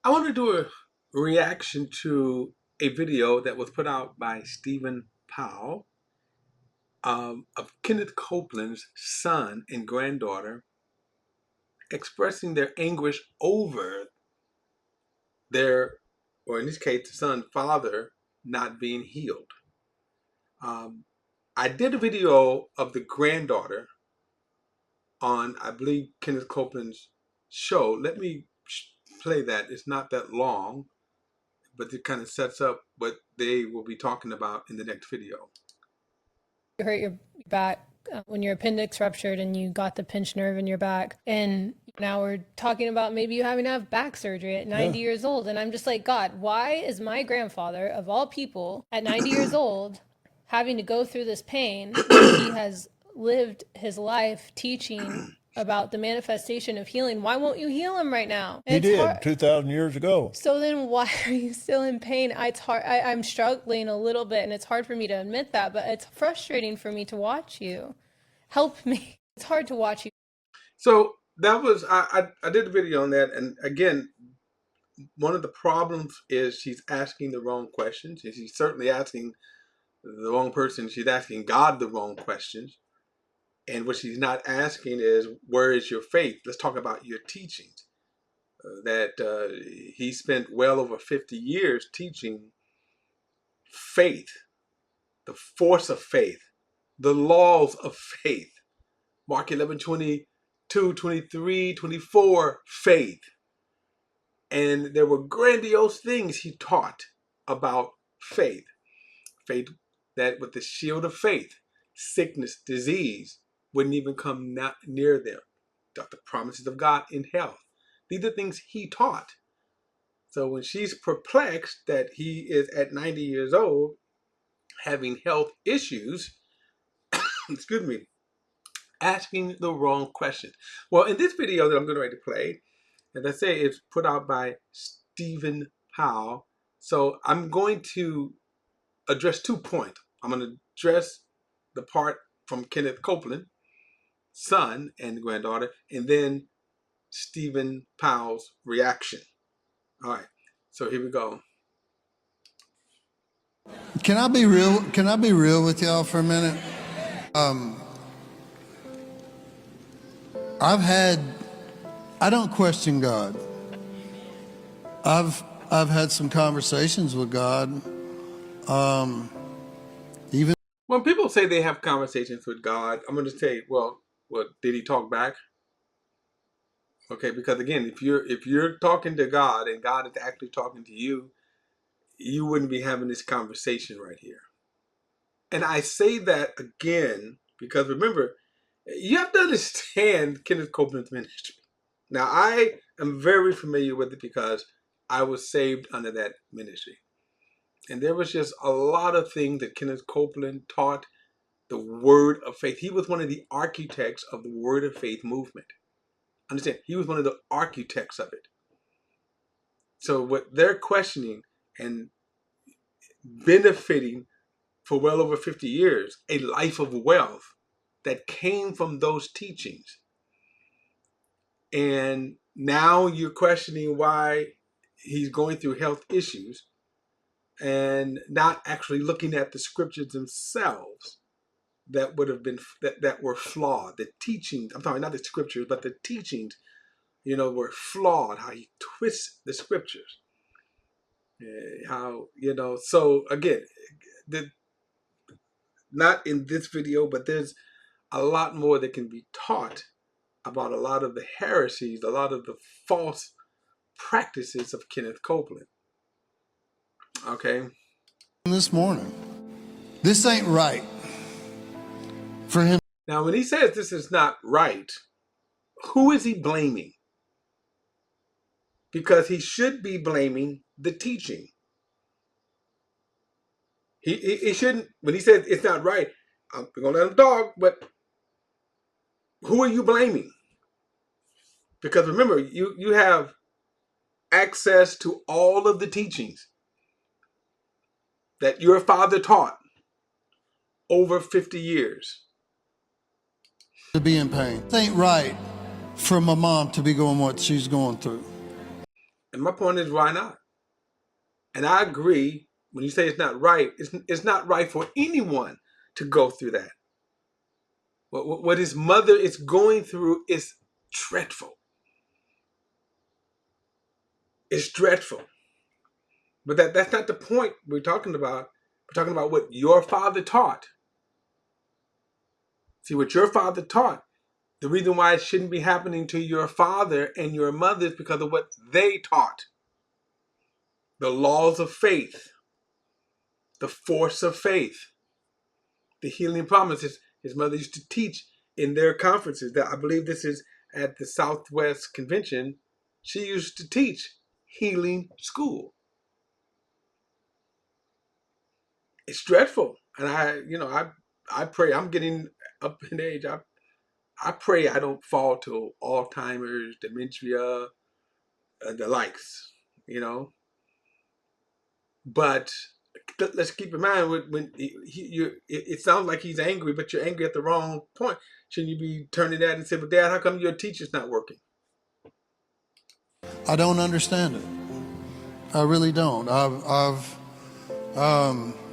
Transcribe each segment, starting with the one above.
I want to do a reaction to a video that was put out by Stephen Powell of Kenneth Copeland's son and granddaughter expressing their anguish over their, or in this case, the son's father not being healed. I did a video of the granddaughter on, I believe, Kenneth Copeland's show. Let me play that. It's not that long, but it kind of sets up what they will be talking about in the next video. You hurt your back when your appendix ruptured and you got the pinched nerve in your back. And now we're talking about maybe you having to have back surgery at 90 years old. And I'm just like, God, why is my grandfather, of all people, at 90 years old, having to go through this pain when he has lived his life teaching about the manifestation of healing? Why won't you heal him right now? He did 2,000 years ago. So then why are you still in pain? It's hard. I'm struggling a little bit, and it's hard for me to admit that, but it's frustrating for me to watch you. Help me. It's hard to watch you. So that was, I did a video on that. And again, one of the problems is she's asking the wrong questions. And she's certainly asking the wrong person. She's asking God the wrong questions. And what she's not asking is, where is your faith? Let's talk about your teachings. He spent well over 50 years teaching faith, the force of faith, the laws of faith. Mark 11, 22, 23, 24, faith. And there were grandiose things he taught about faith. Faith that with the shield of faith, sickness, disease wouldn't even come near them. The promises of God in health. These are things he taught. So when she's perplexed that he is at 90 years old having health issues, excuse me, asking the wrong questions. Well, in this video that I'm going to play, as I say, it's put out by Stephen Powell. So I'm going to address 2 points. I'm going to address the part from Kenneth Copeland, son and granddaughter, and then Stephen Powell's reaction. All right, so here we go. Can I be real? Can I be real with y'all for a minute? I don't question God. I've had some conversations with God. Even when people say they have conversations with God, I'm going to say, well, did he talk back? Okay, because again, if you're talking to God and God is actually talking to you, you wouldn't be having this conversation right here. And I say that again because remember, you have to understand Kenneth Copeland's ministry. Now, I am very familiar with it because I was saved under that ministry. And there was just a lot of things that Kenneth Copeland taught, the word of faith. He was one of the architects of the word of faith movement. Understand, he was one of the architects of it. So what they're questioning and benefiting for well over 50 years, a life of wealth that came from those teachings. And now you're questioning why he's going through health issues and not actually looking at the scriptures themselves that would have been that were flawed. The teachings, I'm talking not the scriptures, but the teachings, were flawed. How he twists the scriptures. So again, not in this video, but there's a lot more that can be taught about a lot of the heresies, a lot of the false practices of Kenneth Copeland. Okay. This morning, this ain't right for him. Now, when he says this is not right, who is he blaming? Because he should be blaming the teaching. He shouldn't, when he says it's not right, I'm going to let him talk, but who are you blaming? Because remember, you have access to all of the teachings that your father taught over 50 years. To be in pain. It ain't right for my mom to be going what she's going through. And my point is, why not? And I agree, when you say it's not right, it's not right for anyone to go through that. What his mother is going through is dreadful. It's dreadful. But that's not the point we're talking about. We're talking about what your father taught. See, what your father taught, the reason why it shouldn't be happening to your father and your mother is because of what they taught. The laws of faith, the force of faith, the healing promises. His mother used to teach in their conferences. That I believe this is at the Southwest Convention. She used to teach healing school. It's dreadful. And I pray, I'm getting up in age. I pray I don't fall to Alzheimer's, dementia, the likes, But let's keep in mind when it sounds like he's angry, but you're angry at the wrong point. Shouldn't you be turning that and say, "Well, Dad, how come your teacher's not working?" I don't understand it. I really don't. I've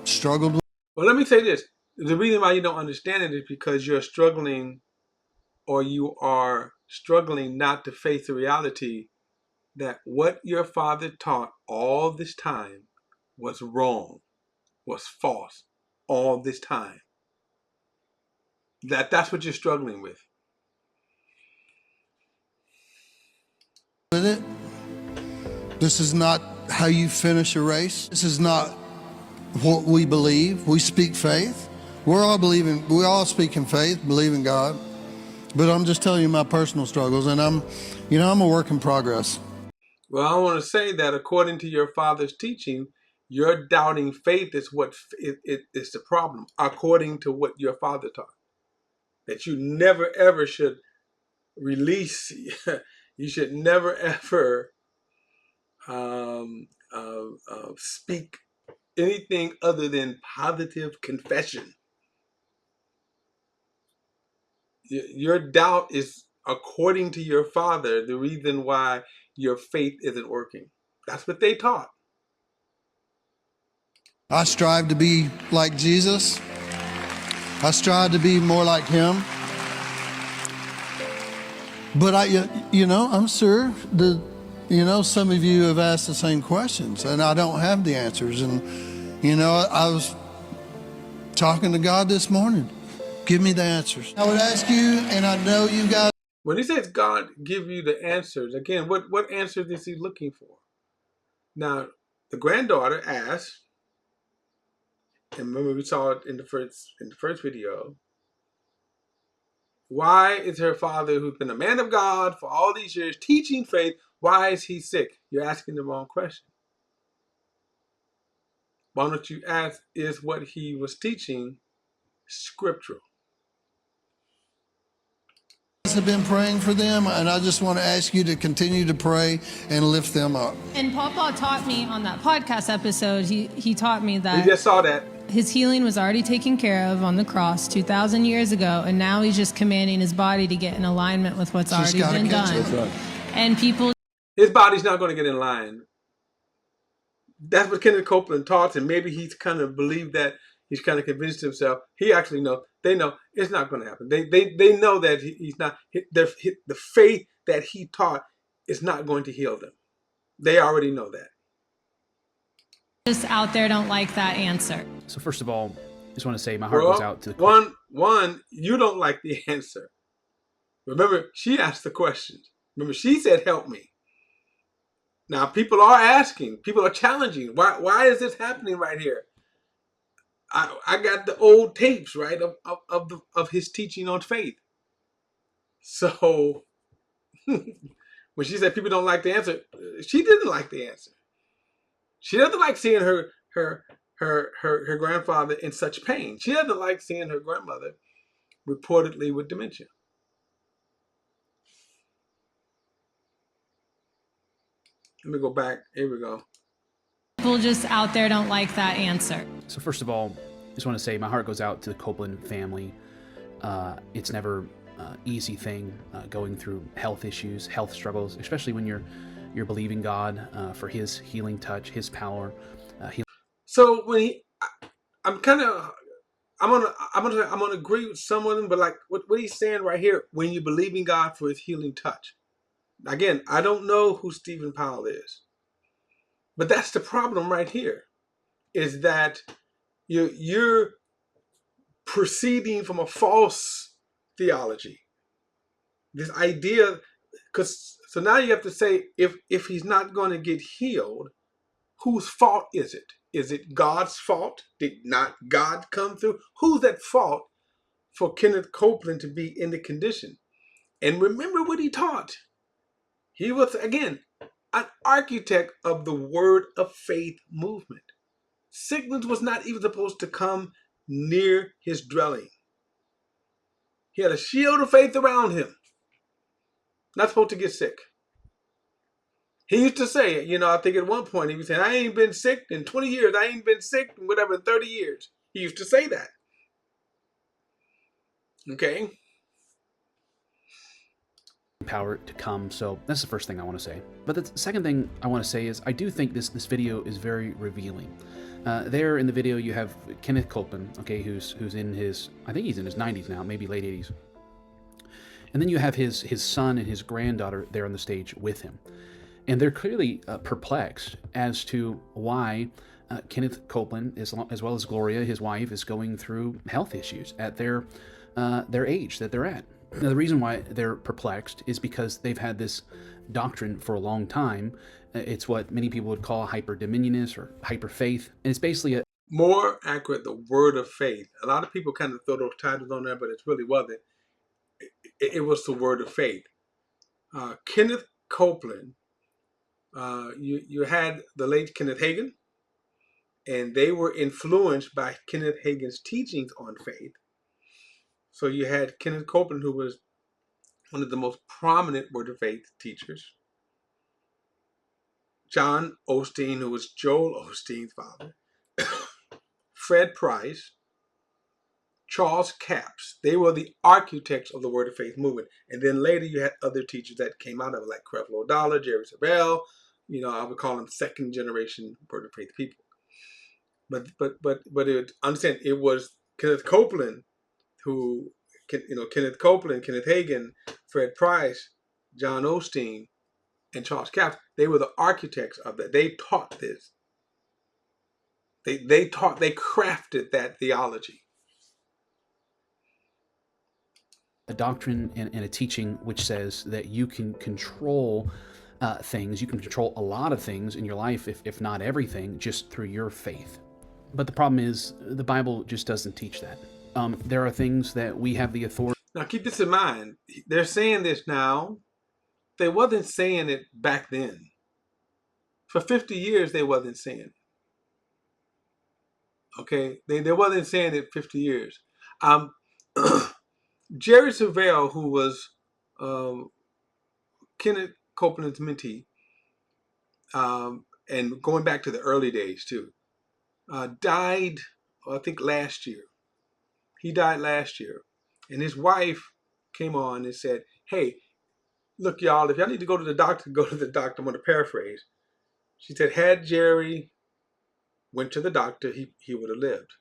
struggled with. Well, let me say this: the reason why you don't understand it is because you're struggling, or you are struggling not to face the reality that what your father taught all this time was wrong, was false, all this time. That's what you're struggling with. With it. This is not how you finish a race. This is not what we believe. We speak faith. We all speak in faith, believe in God. But I'm just telling you my personal struggles, and I'm a work in progress. Well, I want to say that according to your father's teaching, your doubting faith is what is the problem, according to what your father taught. That you never ever should release, you should never ever speak anything other than positive confession. Your doubt is, according to your father, the reason why your faith isn't working. That's what they taught. I strive to be like Jesus. I strive to be more like him. But I'm sure some of you have asked the same questions, and I don't have the answers. And, I was talking to God this morning. Give me the answers. I would ask you, and I know you guys. When he says God give you the answers, again, what answers is he looking for? Now, the granddaughter asked, and remember we saw it in the first video, why is her father, who's been a man of God for all these years, teaching faith, why is he sick? You're asking the wrong question. Why don't you ask, is what he was teaching scriptural? Have been praying for them, and I just want to ask you to continue to pray and lift them up. And Papa taught me on that podcast episode, he taught me that We just saw that. his healing was already taken care of on the cross 2,000 years ago, and now he's just commanding his body to get in alignment with what's already been done. Right. And people, His body's not going to get in line. That's what Ken Copland taught, and maybe he's kind of believed that. He's kind of convinced himself. He actually knows. They know it's not going to happen. They know that he's not. The faith that he taught is not going to heal them. They already know that. just out there don't like that answer. So first of all, I just want to say my heart goes out to the one. You don't like the answer. Remember, she asked the questions. Remember, she said, "Help me." Now people are asking. People are challenging. Why is this happening right here? I got the old tapes, right, of his teaching on faith. So when she said people don't like the answer, she didn't like the answer. She doesn't like seeing her grandfather in such pain. She doesn't like seeing her grandmother reportedly with dementia. Let me go back. Here we go. People just out there don't like that answer. So first of all, I just want to say my heart goes out to the Copland family. It's never an easy thing going through health issues, health struggles, especially when you're you're believing God for His healing touch, His power. So when I'm gonna agree with some of them, but like what he's saying right here, when you believe in God for His healing touch. Again, I don't know who Stephen Powell is, but that's the problem right here, is that you're proceeding from a false theology. This idea, so now you have to say, if he's not going to get healed, whose fault is it? Is it God's fault? Did not God come through? Who's at fault for Kenneth Copeland to be in the condition? And remember what he taught. He was, again, an architect of the Word of Faith movement. Sickness was not even supposed to come near his dwelling. He had a shield of faith around him. Not supposed to get sick. He used to say, I think at one point he was saying, I ain't been sick in 20 years. I ain't been sick in whatever, 30 years. He used to say that. Okay? Power to come. So that's the first thing I want to say. But the second thing I want to say is I do think this video is very revealing. There in the video you have Kenneth Copeland, okay, who's in his, I think he's in his 90s now, maybe late 80s. And then you have his son and his granddaughter there on the stage with him. And they're clearly perplexed as to why Kenneth Copeland, as well as Gloria, his wife, is going through health issues at their age that they're at. Now, the reason why they're perplexed is because they've had this doctrine for a long time. It's what many people would call hyper-dominionist or hyper-faith. And it's basically more accurate, the Word of Faith. A lot of people kind of throw those titles on there, but it really wasn't. It was the Word of Faith. Kenneth Copeland, you had the late Kenneth Hagin, and they were influenced by Kenneth Hagin's teachings on faith. So you had Kenneth Copeland, who was one of the most prominent Word of Faith teachers. John Osteen, who was Joel Osteen's father. Fred Price. Charles Capps. They were the architects of the Word of Faith movement. And then later you had other teachers that came out of it, like Creflo Dollar, Jerry Savelle. I would call them second generation Word of Faith people. But understand, it was Kenneth Copeland who, Kenneth Copeland, Kenneth Hagin, Fred Price, John Osteen, and Charles Capps. They were the architects of that. They taught this. They crafted that theology. a doctrine and a teaching which says that you can control things, you can control a lot of things in your life, if not everything, just through your faith. But the problem is, the Bible just doesn't teach that. There are things that we have the authority. Now keep this in mind. They're saying this now. They wasn't saying it back then. For 50 years, they wasn't saying it. Okay? They wasn't saying it 50 years. Jerry Savelle, who was Kenneth Copeland's mentee, and going back to the early days too, died, I think, last year. He died last year. And his wife came on and said, hey, look, y'all, if y'all need to go to the doctor, go to the doctor. I'm going to paraphrase. She said, had Jerry went to the doctor, he would have lived.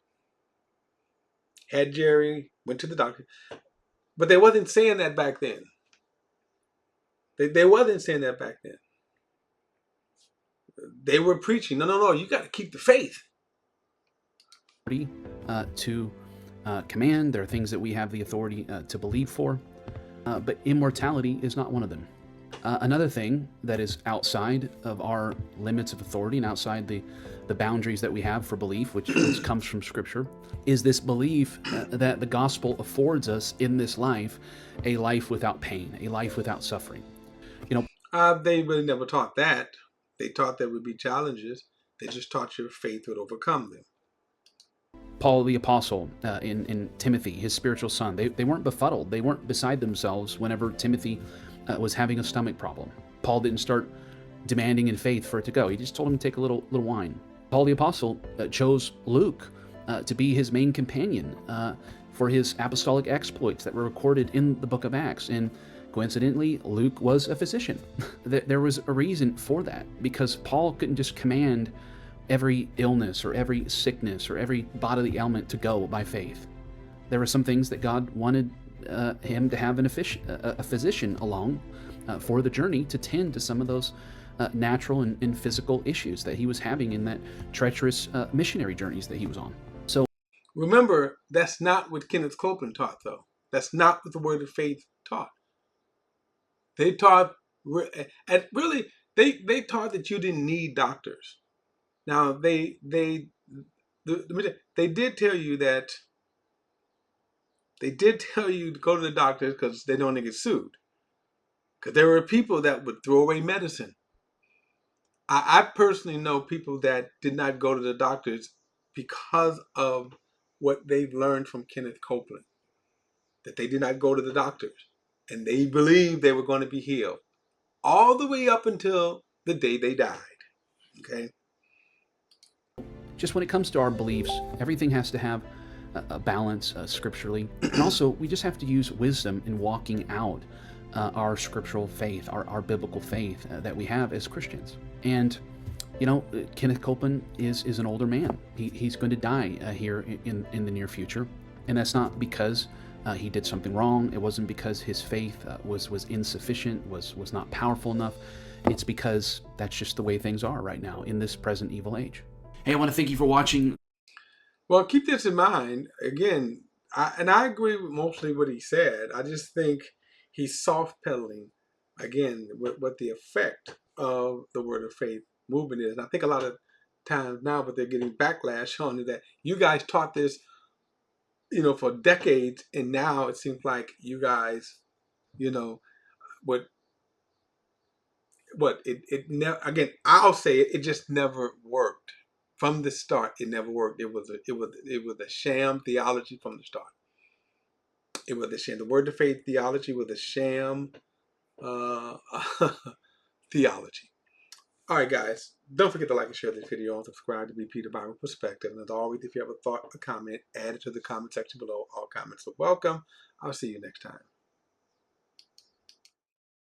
Had Jerry went to the doctor. But they wasn't saying that back then. They wasn't saying that back then. They were preaching, no, you got to keep the faith. To command. There are things that we have the authority to believe for, but immortality is not one of them. Another thing that is outside of our limits of authority and outside the boundaries that we have for belief, which comes from Scripture, is this belief that the gospel affords us in this life a life without pain, a life without suffering. They really never taught that. They taught there would be challenges. They just taught your faith would overcome them. Paul the Apostle in Timothy, his spiritual son, they weren't befuddled. They weren't beside themselves whenever Timothy was having a stomach problem. Paul didn't start demanding in faith for it to go. He just told him to take a little wine. Paul the Apostle chose Luke to be his main companion for his apostolic exploits that were recorded in the book of Acts. And Coincidentally, Luke was a physician. There was a reason for that, because Paul couldn't just command every illness or every sickness or every bodily ailment to go by faith. There were some things that God wanted him to have a physician along for the journey to tend to some of those natural and physical issues that he was having in that treacherous missionary journeys that he was on. So remember, that's not what Kenneth Copeland taught, though. That's not what the Word of Faith taught. They taught, and really, they taught that you didn't need doctors. Now, they did tell you that. They did tell you to go to the doctors because they don't want to get sued. Because there were people that would throw away medicine. I personally know people that did not go to the doctors because of what they've learned from Kenneth Copeland. That they did not go to the doctors. And they believed they were going to be healed. All the way up until the day they died. Okay? just when it comes to our beliefs, everything has to have a balance scripturally. And also, we just have to use wisdom in walking out our scriptural faith, our biblical faith that we have as Christians. And you know, Kenneth Copeland is an older man. He's going to die here in the near future. And that's not because he did something wrong. It wasn't because his faith was insufficient, was not powerful enough. It's because that's just the way things are right now in this present evil age. Hey, I want to thank you for watching. Well, keep this in mind. Again, I agree with mostly what he said. I just think he's soft-pedaling, again, what the effect of the Word of Faith movement is. And I think a lot of times now what they're getting backlash on is that you guys taught this, you know, for decades, and now it seems like you guys, you know, it never, again, I'll say it just never worked. From the start, it never worked. It was a sham theology from the start. It was a sham. The Word of Faith theology was a sham theology. All right, guys, don't forget to like and share this video and subscribe to BP the Bible Perspective. And as always, if you have a thought or comment, add it to the comment section below. All comments are welcome. I'll see you next time.